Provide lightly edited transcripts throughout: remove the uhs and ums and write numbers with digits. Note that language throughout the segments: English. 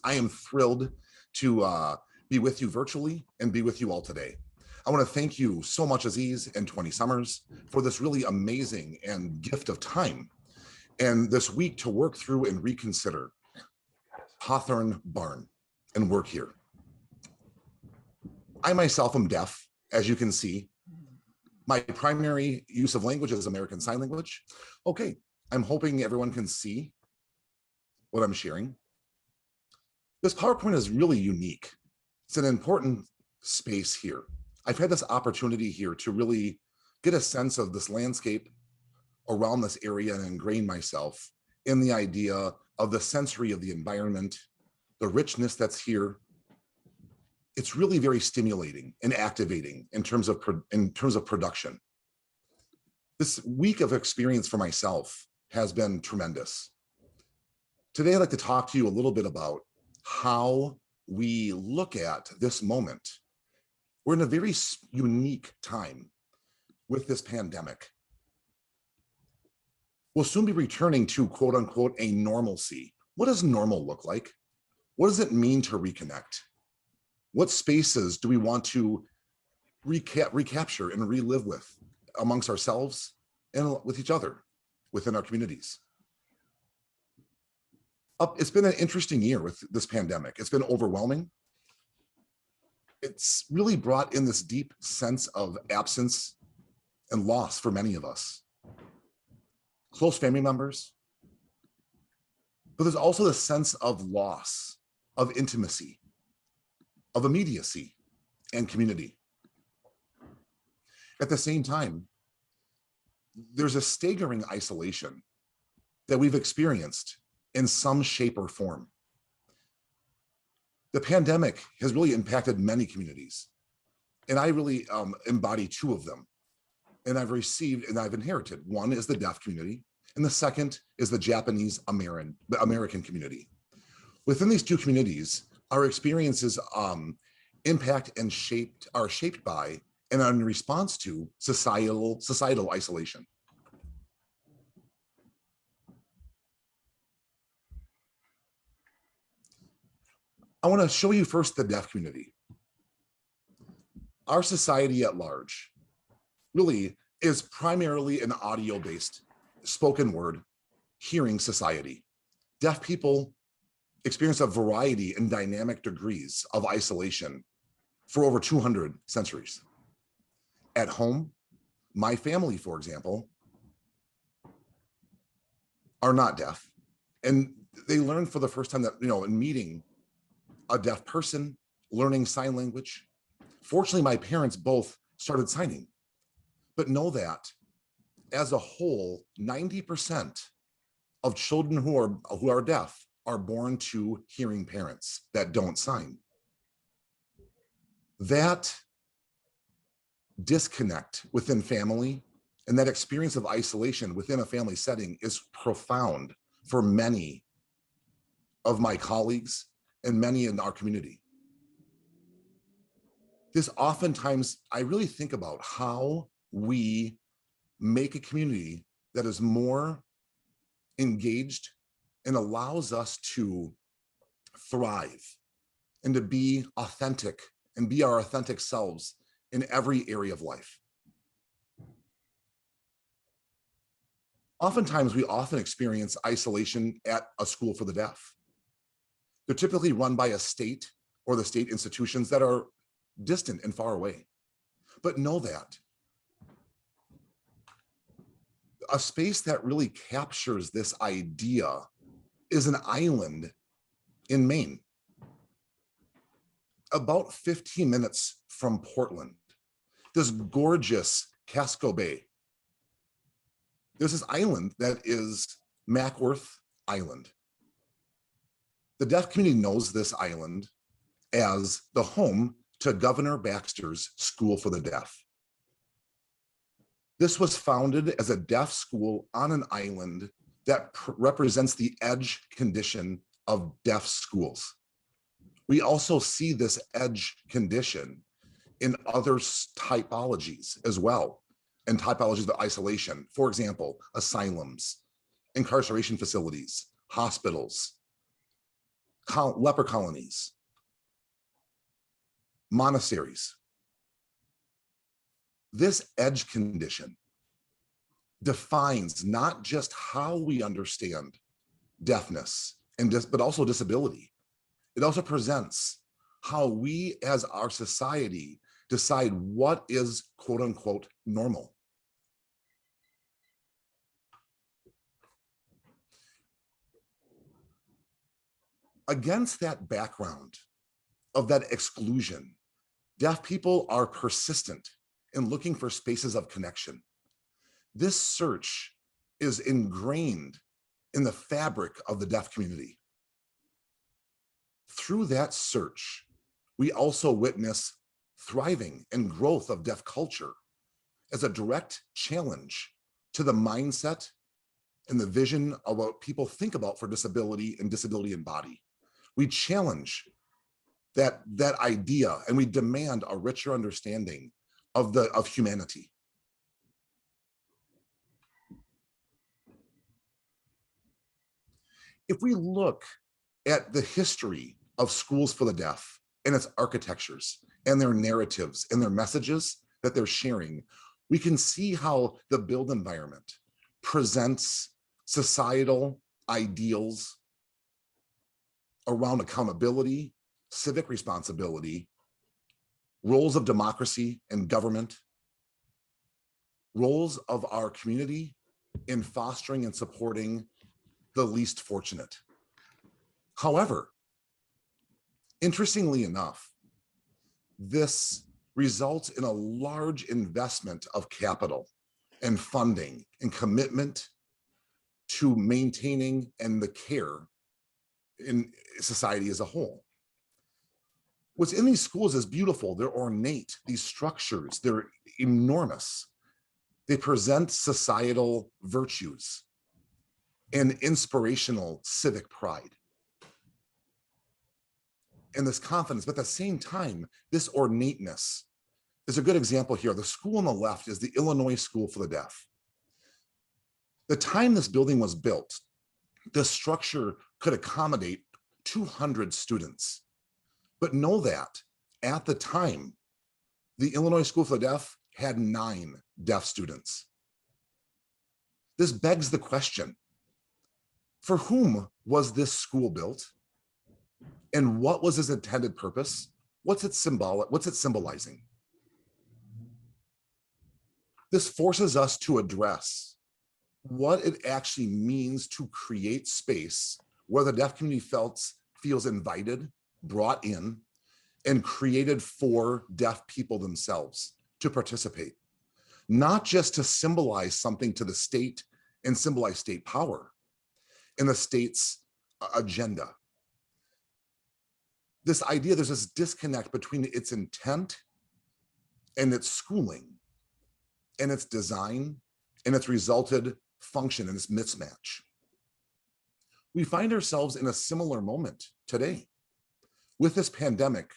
I am thrilled to be with you virtually and be with you all today. I want to thank you so much, Aziz and 20 Summers, for this really amazing and gift of time and this week to work through and reconsider Hawthorne Barn and work here. I myself am deaf, as you can see. My primary use of language is American Sign Language. Okay, I'm hoping everyone can see what I'm sharing. This PowerPoint is really unique. It's an important space here. I've had this opportunity here to really get a sense of this landscape around this area and ingrain myself in the idea of the sensory of the environment, the richness that's here. It's really very stimulating and activating in terms of production. This week of experience for myself has been tremendous. Today, I'd like to talk to you a little bit about how we look at this moment. We're in a very unique time with this pandemic. We'll soon be returning to quote unquote a normalcy. What does normal look like? What does it mean to reconnect? What spaces do we want to recapture and relive with amongst ourselves and with each other within our communities? It's been an interesting year with this pandemic. It's been overwhelming. It's really brought in this deep sense of absence and loss for many of us. Close family members. But there's also the sense of loss, of intimacy, of immediacy and community. At the same time, there's a staggering isolation that we've experienced in some shape or form. The pandemic has really impacted many communities, and I really embody two of them. And I've received and I've inherited. One is the deaf community, and the second is the Japanese American community. Within these two communities, our experiences impact and are shaped by and are in response to societal isolation. I want to show you first the deaf community. Our society at large really is primarily an audio-based spoken word hearing society. Deaf people experience a variety and dynamic degrees of isolation for over 200 centuries. At home, my family, for example, are not deaf, and they learn for the first time that, in meeting a deaf person, learning sign language. Fortunately, my parents both started signing, but know that as a whole, 90% of children who are deaf are born to hearing parents that don't sign. That disconnect within family and that experience of isolation within a family setting is profound for many of my colleagues and many in our community. This oftentimes, I really think about how we make a community that is more engaged and allows us to thrive and to be authentic and be our authentic selves in every area of life. Oftentimes, we often experience isolation at a school for the deaf. They're typically run by a state or the state institutions that are distant and far away. But know that a space that really captures this idea is an island in Maine, about 15 minutes from Portland, this gorgeous Casco Bay. There's this island that is Mackworth Island. The deaf community knows this island as the home to Governor Baxter's School for the Deaf. This was founded as a deaf school on an island that represents the edge condition of deaf schools. We also see this edge condition in other typologies as well, and typologies of isolation. For example, asylums, incarceration facilities, hospitals, leper colonies, monasteries. This edge condition defines not just how we understand deafness but also disability. It also presents how we as our society decide what is quote unquote normal. Against that background of that exclusion, deaf people are persistent in looking for spaces of connection. This search is ingrained in the fabric of the deaf community. Through that search, we also witness thriving and growth of deaf culture as a direct challenge to the mindset and the vision of what people think about for disability and disability in body. We challenge that idea, and we demand a richer understanding of humanity. If we look at the history of schools for the deaf and its architectures and their narratives and their messages that they're sharing, we can see how the built environment presents societal ideals around accountability, civic responsibility, roles of democracy and government, roles of our community in fostering and supporting the least fortunate. However, interestingly enough, this results in a large investment of capital and funding and commitment to maintaining and the care in society as a whole. What's in these schools is beautiful. They're ornate, these structures, they're enormous. They present societal virtues and inspirational civic pride and this confidence, but at the same time, this ornateness is a good example here. The school on the left is the Illinois School for the Deaf. The time this building was built, the structure could accommodate 200 students. But know that at the time, the Illinois School for the Deaf had 9 deaf students. This begs the question, for whom was this school built? And what was its intended purpose? What's it symbolizing? This forces us to address what it actually means to create space where the deaf community feels invited, brought in, and created for deaf people themselves to participate, not just to symbolize something to the state and symbolize state power and the state's agenda. This idea, there's this disconnect between its intent and its schooling and its design and its resulted function, and this mismatch. We find ourselves in a similar moment today. With this pandemic,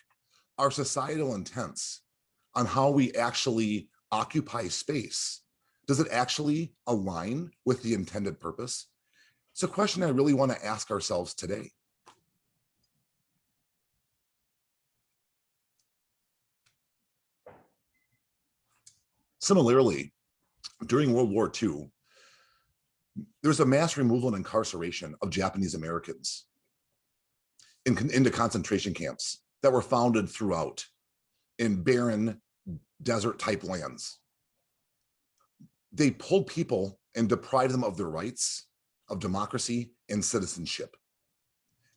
our societal intents on how we actually occupy space, does it actually align with the intended purpose? It's a question I really want to ask ourselves today. Similarly, during World War II, there was a mass removal and incarceration of Japanese Americans into concentration camps that were founded throughout in barren desert type lands. They pulled people and deprived them of their rights, of democracy and citizenship.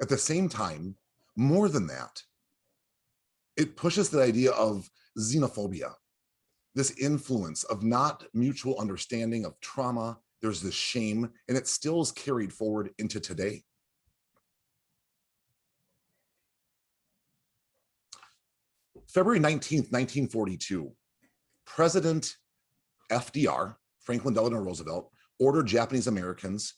At the same time, more than that, it pushes the idea of xenophobia, this influence of not mutual understanding of trauma. There's this shame, and it still is carried forward into today. February 19th, 1942, President FDR, Franklin Delano Roosevelt, ordered Japanese Americans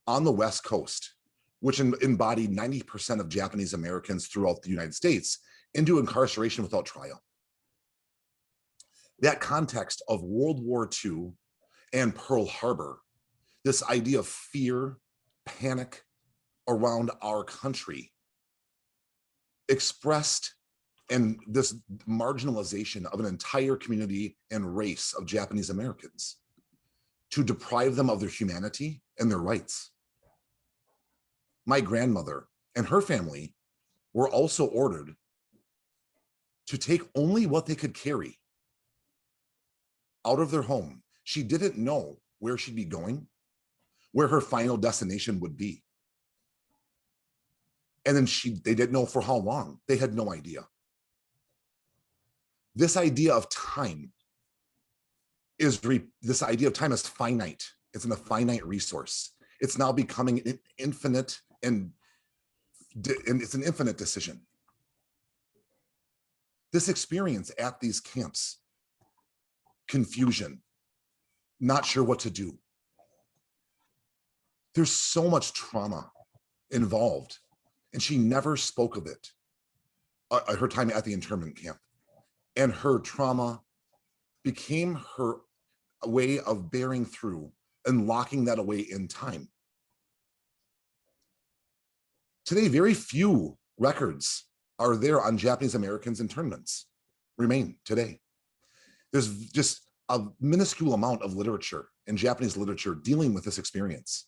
on the West Coast, which embodied 90% of Japanese Americans throughout the United States, into incarceration without trial. That context of World War II and Pearl Harbor, this idea of fear, panic around our country expressed and this marginalization of an entire community and race of Japanese Americans to deprive them of their humanity and their rights. My grandmother and her family were also ordered to take only what they could carry out of their home. She didn't know where she'd be going, where her final destination would be. And then they didn't know for how long. They had no idea. This idea of time is finite. It's a finite resource. It's now becoming an infinite and it's an infinite decision. This experience at these camps, confusion, not sure what to do. There's so much trauma involved, and she never spoke of it. Her time at the internment camp, and her trauma became her way of bearing through and locking that away in time. Today, very few records are there on Japanese Americans' internments, remain today. There's just a minuscule amount of literature in Japanese literature dealing with this experience.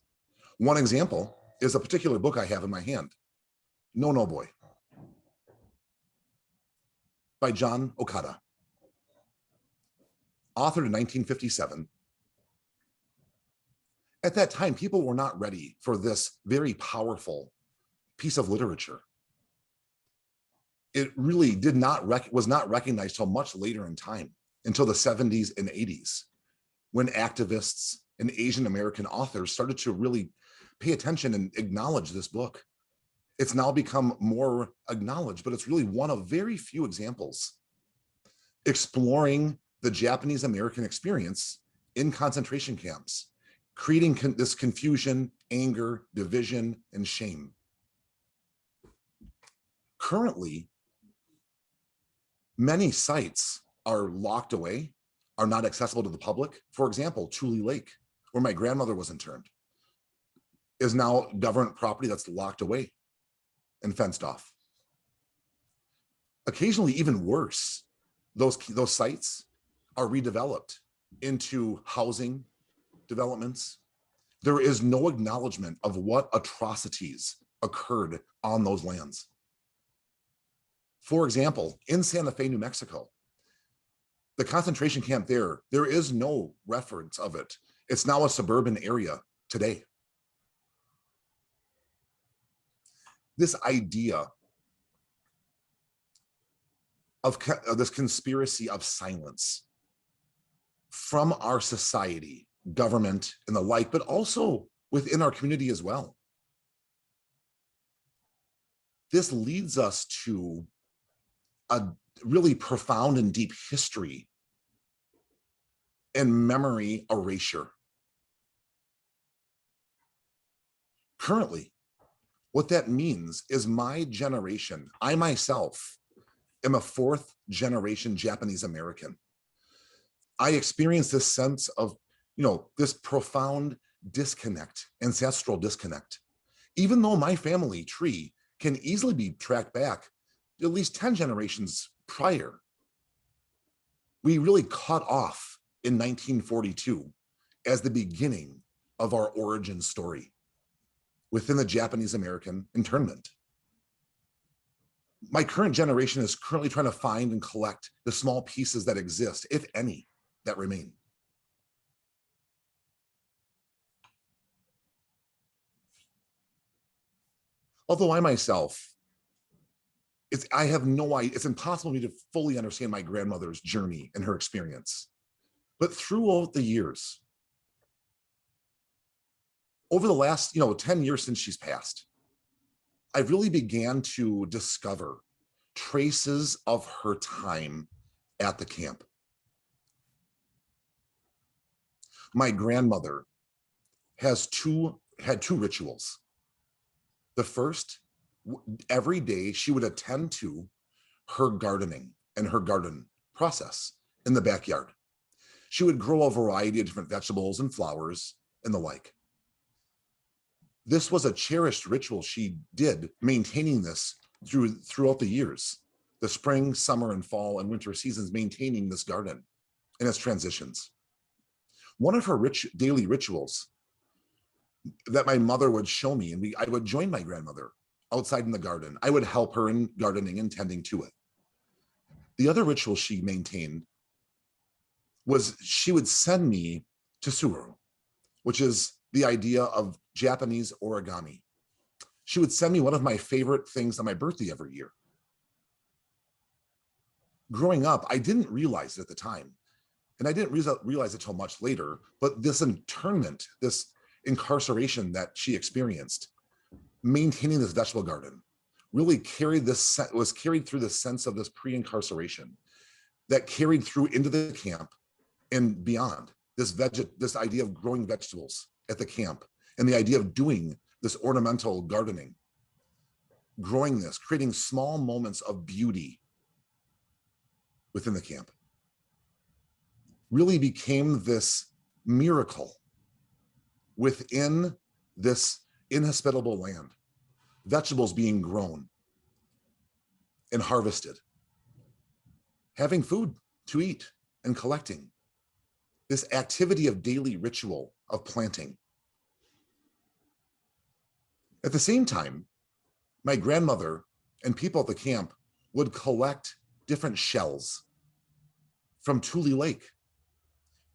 One example is a particular book I have in my hand, No Boy, by John Okada, authored in 1957. At that time, people were not ready for this very powerful piece of literature. It really was not recognized till much later in time, until the 70s and 80s, when activists and Asian American authors started to really pay attention and acknowledge this book. It's now become more acknowledged, but it's really one of very few examples exploring the Japanese American experience in concentration camps, creating this confusion, anger, division, and shame. Currently, many sites are locked away, are not accessible to the public. For example, Tule Lake, where my grandmother was interned, is now government property that's locked away and fenced off. Occasionally, even worse, those sites are redeveloped into housing developments. There is no acknowledgement of what atrocities occurred on those lands. For example, in Santa Fe, New Mexico, the concentration camp there is no reference of it. It's now a suburban area today. This idea of this conspiracy of silence from our society, government, and the like, but also within our community as well. This leads us to a really profound and deep history and memory erasure. Currently, what that means is my generation, I myself am a fourth generation Japanese American. I experienced this sense of, this profound disconnect, ancestral disconnect. Even though my family tree can easily be tracked back at least 10 generations prior, we really cut off in 1942 as the beginning of our origin story within the Japanese American internment. My current generation is currently trying to find and collect the small pieces that exist, if any, that remain. Although I myself, I have no idea, it's impossible for me to fully understand my grandmother's journey and her experience. But throughout the years, over the last 10 years since she's passed, I've really began to discover traces of her time at the camp. My grandmother had two rituals. The first, every day she would attend to her gardening and her garden process in the backyard. She would grow a variety of different vegetables and flowers and the like. This was a cherished ritual she did, maintaining this throughout the years, the spring, summer, and fall and winter seasons, maintaining this garden and its transitions. One of her daily rituals that my mother would show me, and I would join my grandmother outside in the garden. I would help her in gardening and tending to it. The other ritual she maintained was she would send me to Suru, which is the idea of Japanese origami. She would send me one of my favorite things on my birthday every year. Growing up, I didn't realize it at the time, and I didn't realize it till much later, but this internment, this incarceration that she experienced, maintaining this vegetable garden, really was carried through the sense of this pre-incarceration that carried through into the camp and beyond. This idea of growing vegetables at the camp, and the idea of doing this ornamental gardening, growing this, creating small moments of beauty within the camp, really became this miracle within this inhospitable land. Vegetables being grown and harvested, having food to eat and collecting, this activity of daily ritual of planting. At the same time, my grandmother and people at the camp would collect different shells from Tule Lake.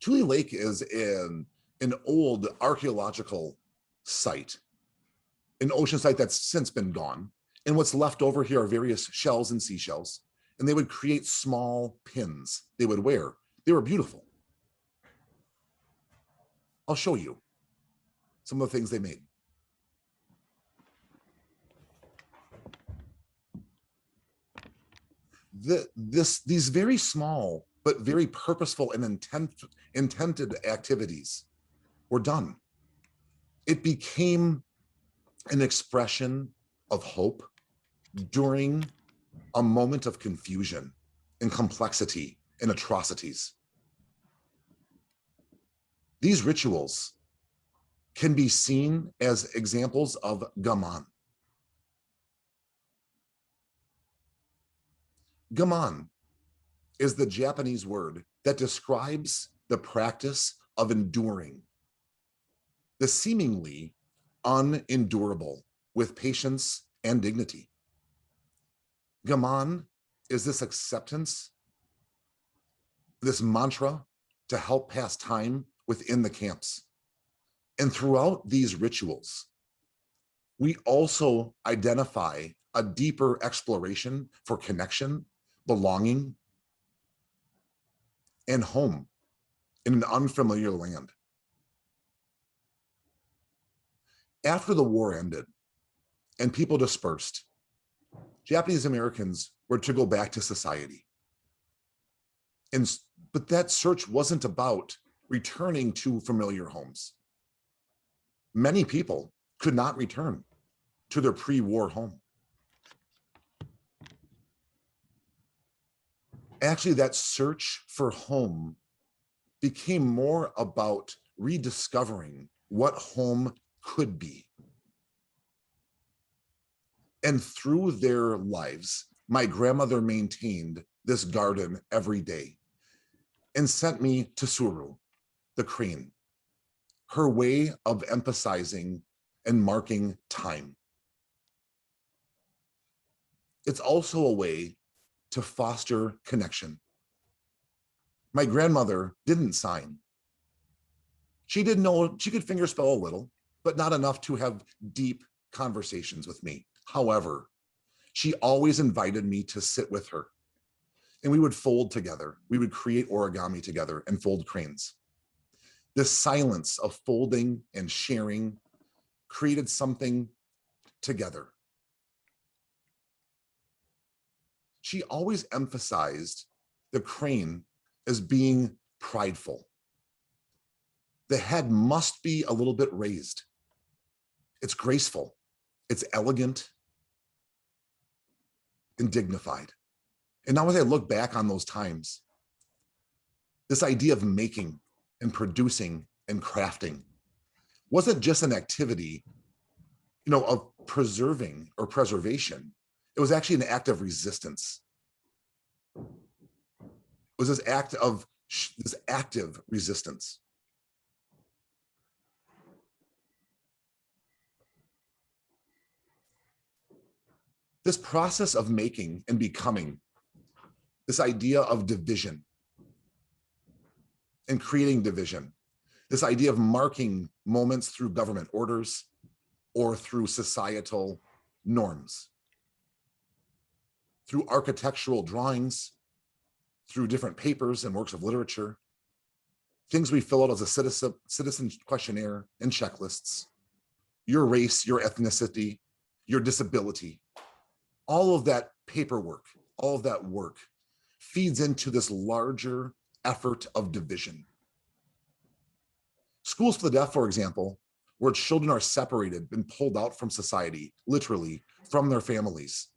Tule Lake is an old archaeological site, an ocean site that's since been gone. And what's left over here are various shells and seashells. And they would create small pins they would wear. They were beautiful. I'll show you some of the things they made. These very small, but very purposeful and intended activities were done. It became an expression of hope during a moment of confusion and complexity and atrocities. These rituals can be seen as examples of gaman. Gaman is the Japanese word that describes the practice of enduring the seemingly unendurable with patience and dignity. Gaman is this acceptance, this mantra to help pass time within the camps. And throughout these rituals, we also identify a deeper exploration for connection, belonging, and home in an unfamiliar land. After the war ended and people dispersed, Japanese Americans were to go back to society. But that search wasn't about returning to familiar homes. Many people could not return to their pre-war home. Actually, that search for home became more about rediscovering what home could be. And through their lives, my grandmother maintained this garden every day and sent me to Suru, the crane, her way of emphasizing and marking time. It's also a way to foster connection. My grandmother didn't sign. She didn't know, she could fingerspell a little, but not enough to have deep conversations with me. However, she always invited me to sit with her, and we would fold together. We would create origami together and fold cranes. This silence of folding and sharing created something together. She always emphasized the crane as being prideful. The head must be a little bit raised. It's graceful, it's elegant and dignified. And now as I look back on those times, this idea of making and producing and crafting wasn't just an activity, of preserving or preservation. It was actually an act of resistance. It was this act of this active resistance. This process of making and becoming, this idea of division and creating division, this idea of marking moments through government orders or through societal norms, through architectural drawings, through different papers and works of literature, things we fill out as a citizen questionnaire and checklists, your race, your ethnicity, your disability, all of that paperwork, all of that work feeds into this larger effort of division. Schools for the deaf, for example, where children are separated and pulled out from society, literally from their families,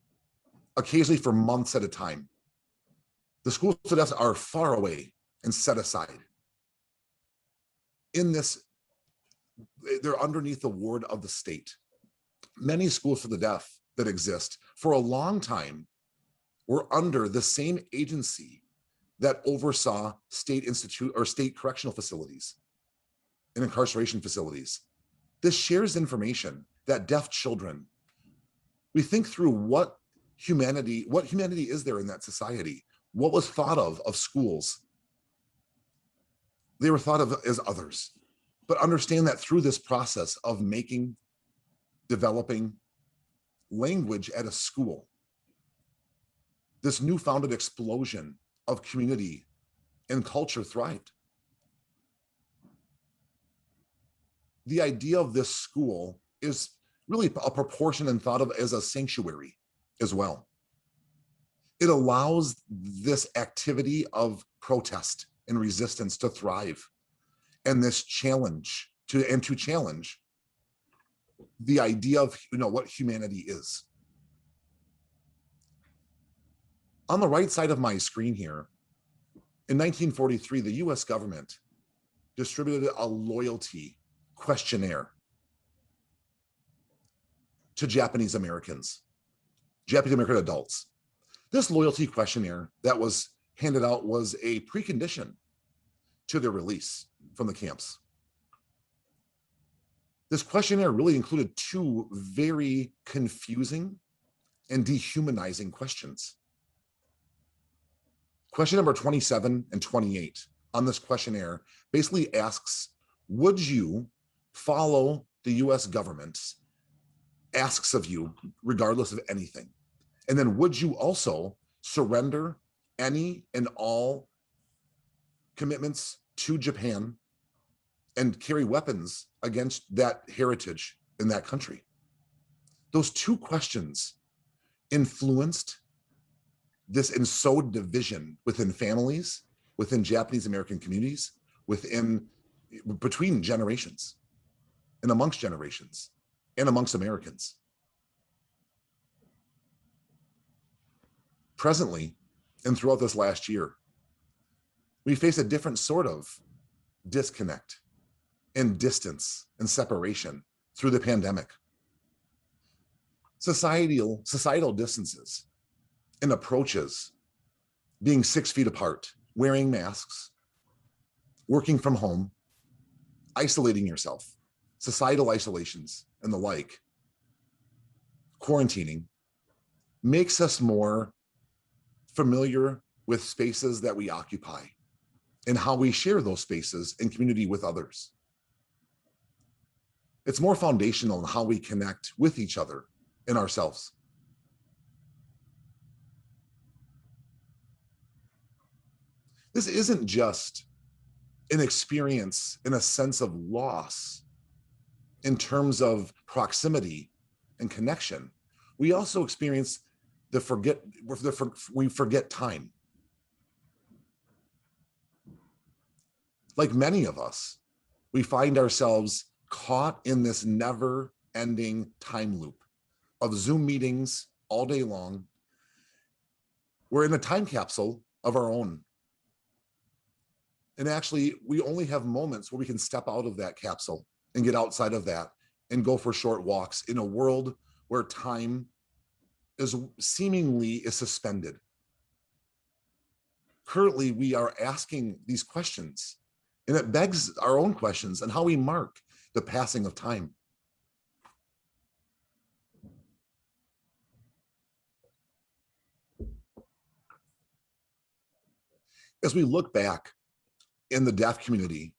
occasionally for months at a time. The schools for the deaf are far away and set aside. In this, they're underneath the ward of the state. Many schools for the deaf that exist for a long time were under the same agency that oversaw state institute or state correctional facilities and incarceration facilities. This shares information that deaf children, we think through what humanity is there in that society? What was thought of schools? They were thought of as others, but understand that through this process of making, developing language at a school, this newfounded explosion of community and culture thrived. The idea of this school is really a proportion and thought of as a sanctuary as well. It allows this activity of protest and resistance to thrive, and this challenge to challenge the idea of what humanity is. On the right side of my screen here, in 1943, the US government distributed a loyalty questionnaire to Japanese American adults. This loyalty questionnaire that was handed out was a precondition to their release from the camps. This questionnaire really included two very confusing and dehumanizing questions. Question number 27 and 28 on this questionnaire basically asks, would you follow the US government's asks of you regardless of anything? And then would you also surrender any and all commitments to Japan and carry weapons against that heritage in that country? Those two questions influenced this and sowed division within families, within Japanese American communities, between generations and amongst generations and amongst Americans. Presently, and throughout this last year, we face a different sort of disconnect and distance and separation through the pandemic. Societal distances and approaches, being 6 feet apart, wearing masks, working from home, isolating yourself, societal isolations and the like, quarantining, makes us more familiar with spaces that we occupy and how we share those spaces in community with others. It's more foundational in how we connect with each other and ourselves. This isn't just an experience in a sense of loss in terms of proximity and connection. We also experience we forget time. Like many of us, we find ourselves caught in this never-ending time loop of Zoom meetings all day long. We're in a time capsule of our own. And actually, we only have moments where we can step out of that capsule and get outside of that and go for short walks in a world where time is seemingly is suspended. Currently, we are asking these questions, and it begs our own questions and how we mark the passing of time. As we look back in the deaf community,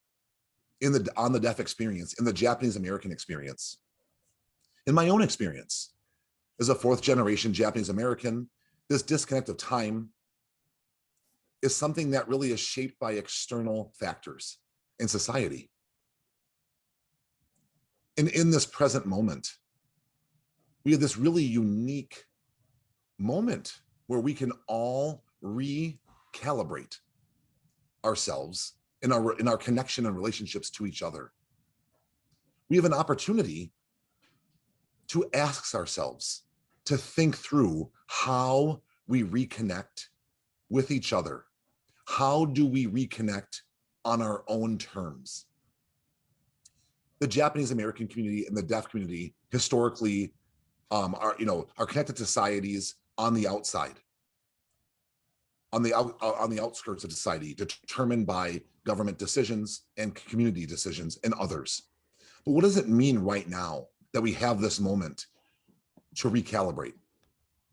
on the deaf experience, in the Japanese American experience, in my own experience as a fourth generation Japanese American, this disconnect of time is something that really is shaped by external factors in society. And in this present moment, we have this really unique moment where we can all recalibrate ourselves in our connection and relationships to each other. We have an opportunity to ask ourselves, to think through how we reconnect with each other. How do we reconnect on our own terms? The Japanese American community and the deaf community historically are connected to societies on the outside, on the outskirts of society, determined by government decisions and community decisions and others. But what does it mean right now that we have this moment to recalibrate,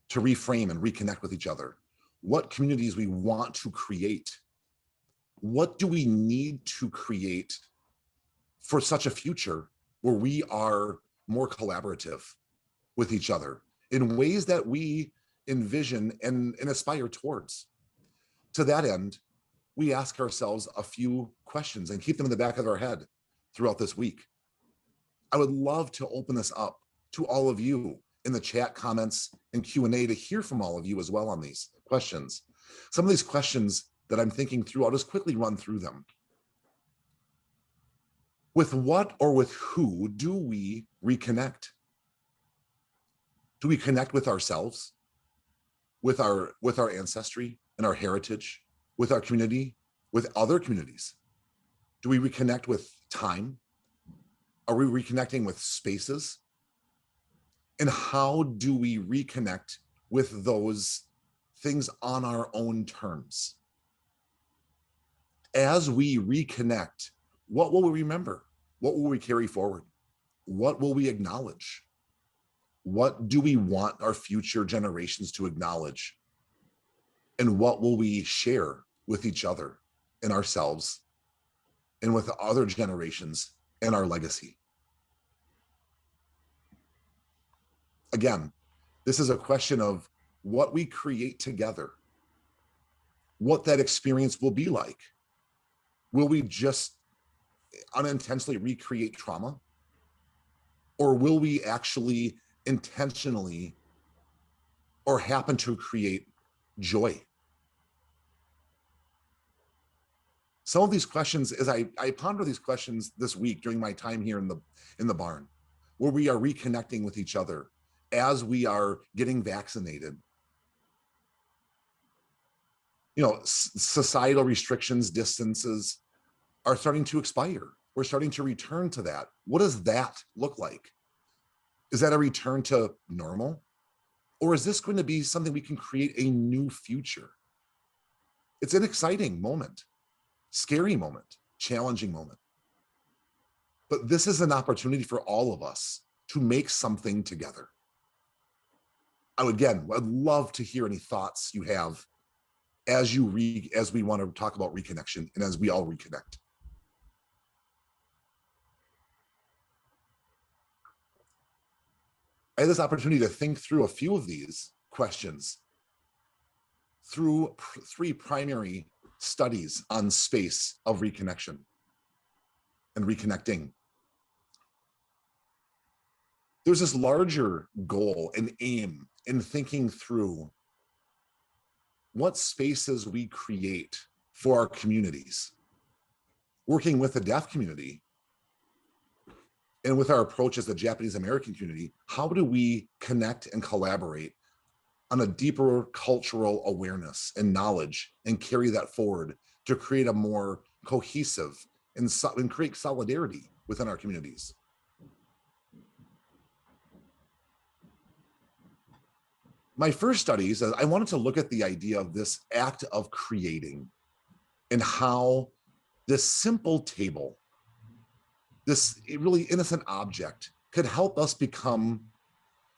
to reframe and reconnect with each other? What communities we want to create? What do we need to create for such a future where we are more collaborative with each other in ways that we envision and aspire towards? To that end, we ask ourselves a few questions and keep them in the back of our head throughout this week. I would love to open this up to all of you in the chat comments and Q&A to hear from all of you as well on these questions. Some of these questions that I'm thinking through, I'll just quickly run through them. With what or with who do we reconnect? Do we connect with ourselves, with our ancestry and our heritage, with our community, with other communities? Do we reconnect with time? Are we reconnecting with spaces? And how do we reconnect with those things on our own terms? As we reconnect, what will we remember? What will we carry forward? What will we acknowledge? What do we want our future generations to acknowledge? And what will we share with each other and ourselves and with other generations and our legacy? Again, this is a question of what we create together, what that experience will be like. Will we just unintentionally recreate trauma? Or will we actually intentionally or happen to create joy? Some of these questions, as I ponder these questions this week during my time here in the barn, where we are reconnecting with each other as we are getting vaccinated. Societal restrictions, distances are starting to expire. We're starting to return to that. What does that look like? Is that a return to normal? Or is this going to be something we can create a new future? It's an exciting moment, scary moment, challenging moment. But this is an opportunity for all of us to make something together. I'd love to hear any thoughts you have as we want to talk about reconnection and as we all reconnect. I had this opportunity to think through a few of these questions through three primary studies on space of reconnection and reconnecting. There's this larger goal and aim in thinking through what spaces we create for our communities, working with the deaf community and with our approach as the Japanese American community. How do we connect and collaborate on a deeper cultural awareness and knowledge and carry that forward to create a more cohesive and create solidarity within our communities? My first studies, I wanted to look at the idea of this act of creating and how this simple table, this really innocent object, could help us become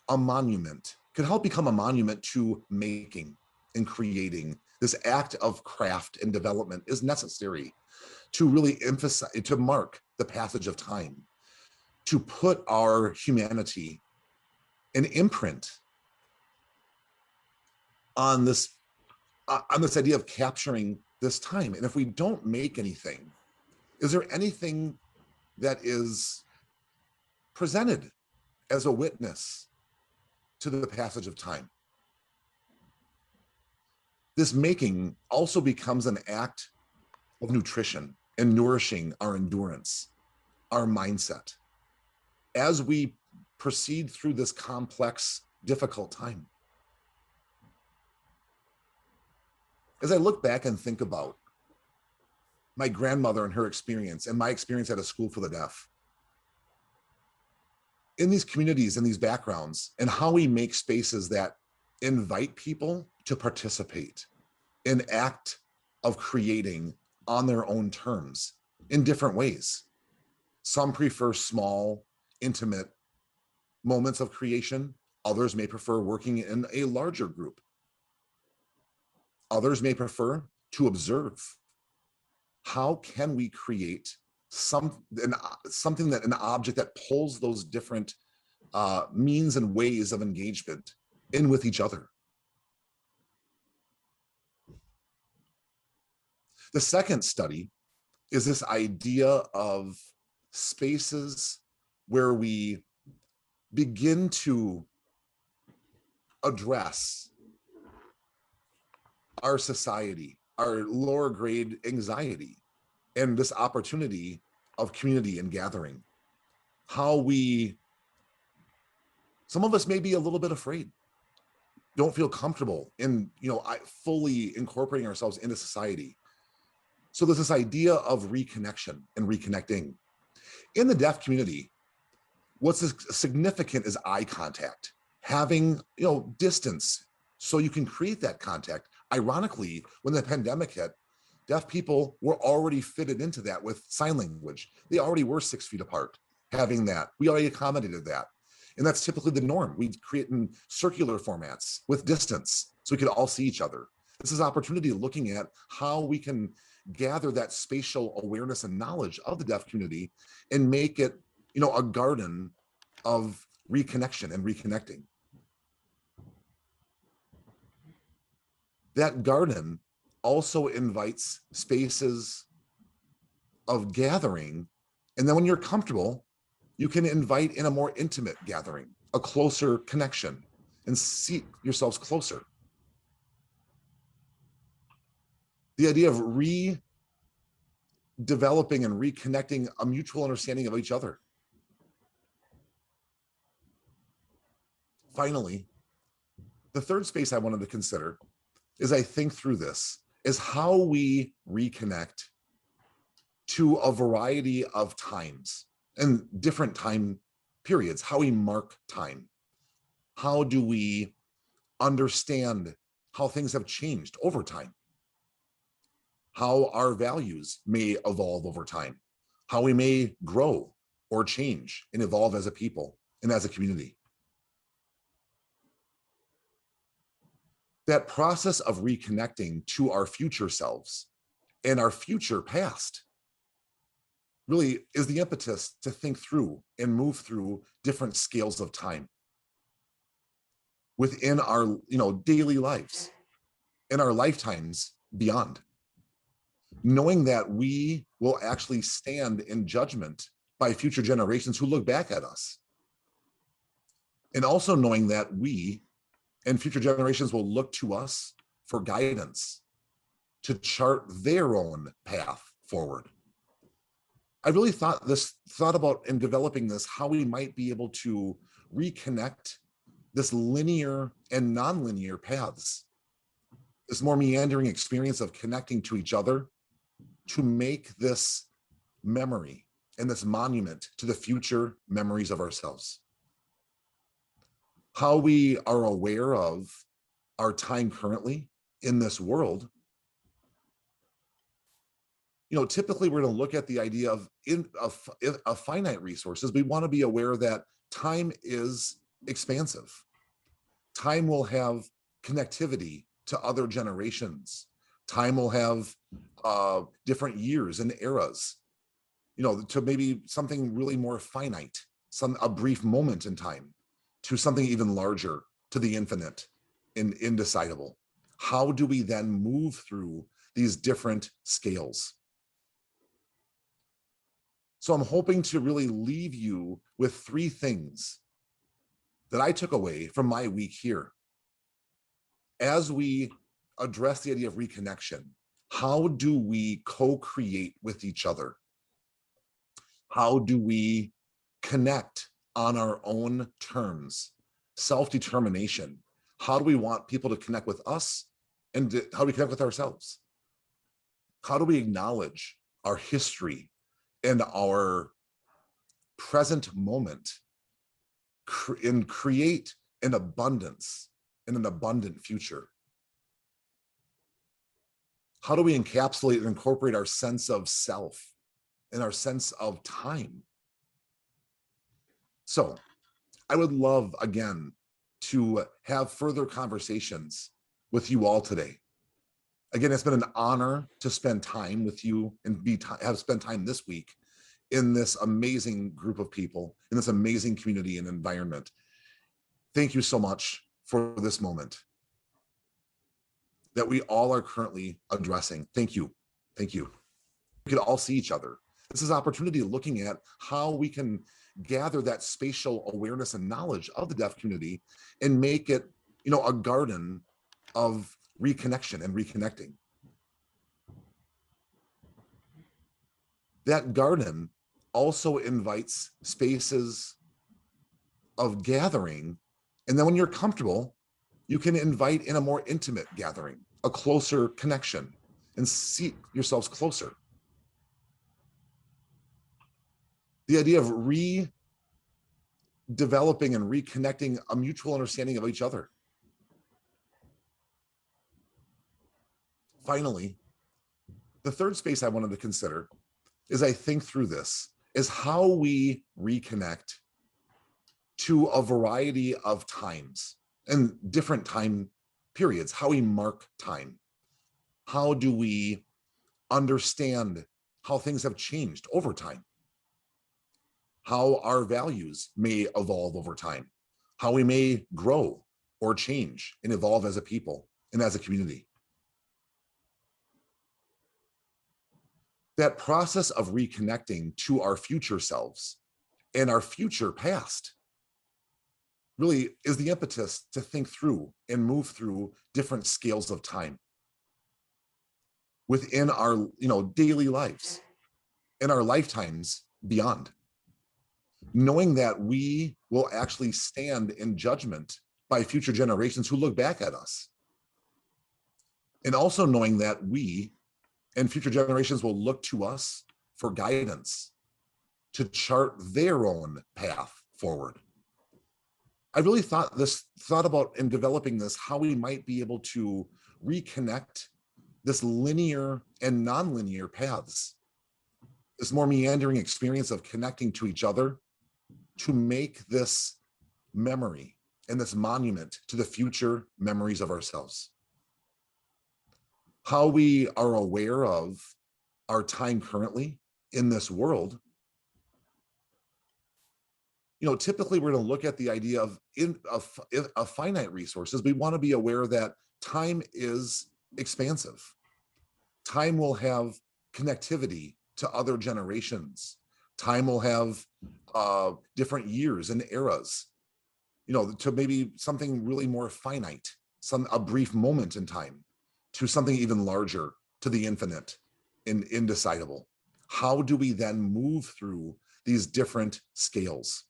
a monument, could help become a monument to making and creating. This act of craft and development is necessary to really emphasize, to mark the passage of time, to put our humanity an imprint on this idea of capturing this time. And if we don't make anything, is there anything that is presented as a witness to the passage of time? This making also becomes an act of nutrition and nourishing our endurance, our mindset, as we proceed through this complex, difficult time. As I look back and think about my grandmother and her experience and my experience at a school for the deaf, in these communities and these backgrounds, and how we make spaces that invite people to participate in act of creating on their own terms in different ways. Some prefer small, intimate moments of creation. Others may prefer working in a larger group. Others may prefer to observe. How can we create something that an object that pulls those different means and ways of engagement in with each other? The second study is this idea of spaces where we begin to address our society, our lower grade anxiety, and this opportunity of community and gathering. How some of us may be a little bit afraid, don't feel comfortable in, fully incorporating ourselves into society. So there's this idea of reconnection and reconnecting. In the deaf community, what's significant is eye contact, having, distance so you can create that contact. Ironically, when the pandemic hit, deaf people were already fitted into that with sign language. They already were 6 feet apart, having that. We already accommodated that. And that's typically the norm. We create in circular formats with distance so we could all see each other. This is opportunity looking at how we can gather that spatial awareness and knowledge of the deaf community and make it, a garden of reconnection and reconnecting. That garden also invites spaces of gathering. And then when you're comfortable, you can invite in a more intimate gathering, a closer connection, and see yourselves closer. The idea of redeveloping and reconnecting a mutual understanding of each other. Finally, the third space I wanted to consider, as I think through this, is how we reconnect to a variety of times and different time periods, how we mark time. How do we understand how things have changed over time? How our values may evolve over time, how we may grow or change and evolve as a people and as a community. That process of reconnecting to our future selves and our future past really is the impetus to think through and move through different scales of time within our daily lives and our lifetimes beyond. Knowing that we will actually stand in judgment by future generations who look back at us. And also knowing that we and future generations will look to us for guidance to chart their own path forward. I really thought about in developing this, how we might be able to reconnect this linear and nonlinear paths, this more meandering experience of connecting to each other, to make this memory and this monument to the future memories of ourselves. How we are aware of our time currently in this world, typically we're going to look at the idea of finite resources. We want to be aware that time is expansive. Time will have connectivity to other generations. Time will have different years and eras, to maybe something really more finite, a brief moment in time, to something even larger, to the infinite and indecidable. How do we then move through these different scales? So I'm hoping to really leave you with three things that I took away from my week here. As we address the idea of reconnection, how do we co-create with each other? How do we connect on our own terms? Self-determination. How do we want people to connect with us, and how do we connect with ourselves? How do we acknowledge our history and our present moment and create an abundance and an abundant future? How do we encapsulate and incorporate our sense of self and our sense of time? So I would love, again, to have further conversations with you all today. Again, it's been an honor to spend time with you and have spent time this week in this amazing group of people, in this amazing community and environment. Thank you so much for this moment that we all are currently addressing. Thank you. Thank you. We could all see each other. This is opportunity looking at how we can gather that spatial awareness and knowledge of the deaf community and make it, a garden of reconnection and reconnecting. That garden also invites spaces of gathering. And then when you're comfortable, you can invite in a more intimate gathering, a closer connection, and see yourselves closer. The idea of redeveloping and reconnecting a mutual understanding of each other. Finally, the third space I wanted to consider as I think through this is how we reconnect to a variety of times and different time periods, how we mark time. How do we understand how things have changed over time? How our values may evolve over time, how we may grow or change and evolve as a people and as a community. That process of reconnecting to our future selves and our future past really is the impetus to think through and move through different scales of time within our daily lives and our lifetimes beyond. Knowing that we will actually stand in judgment by future generations who look back at us. And also knowing that we and future generations will look to us for guidance to chart their own path forward. I really thought about in developing this, how we might be able to reconnect this linear and nonlinear paths, this more meandering experience of connecting to each other, to make this memory and this monument to the future memories of ourselves. How we are aware of our time currently in this world. Typically we're going to look at the idea of finite resources. We want to be aware that time is expansive. Time will have connectivity to other generations. Time will have different years and eras, to maybe something really more finite, a brief moment in time, to something even larger, to the infinite and indecidable. How do we then move through these different scales?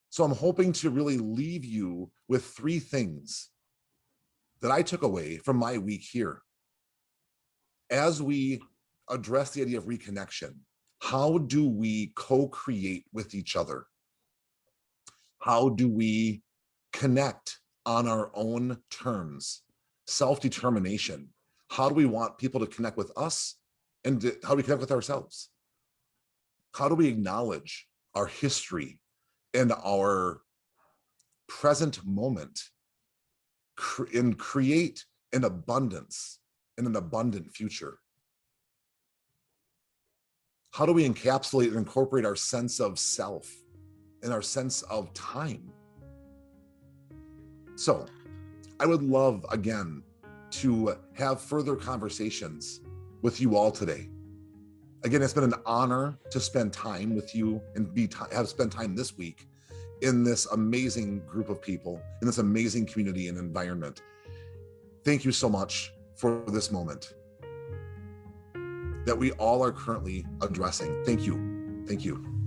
So I'm hoping to really leave you with three things that I took away from my week here. As we address the idea of reconnection, how do we co-create with each other? How do we connect on our own terms, self-determination. How do we want people to connect with us, and how do we connect with ourselves? How do we acknowledge our history and our present moment and create an abundance and an abundant future? How do we encapsulate and incorporate our sense of self and our sense of time? So I would love, again, to have further conversations with you all today. Again, it's been an honor to spend time with you and have spent time this week in this amazing group of people, in this amazing community and environment. Thank you so much for this moment that we all are currently addressing. Thank you. Thank you.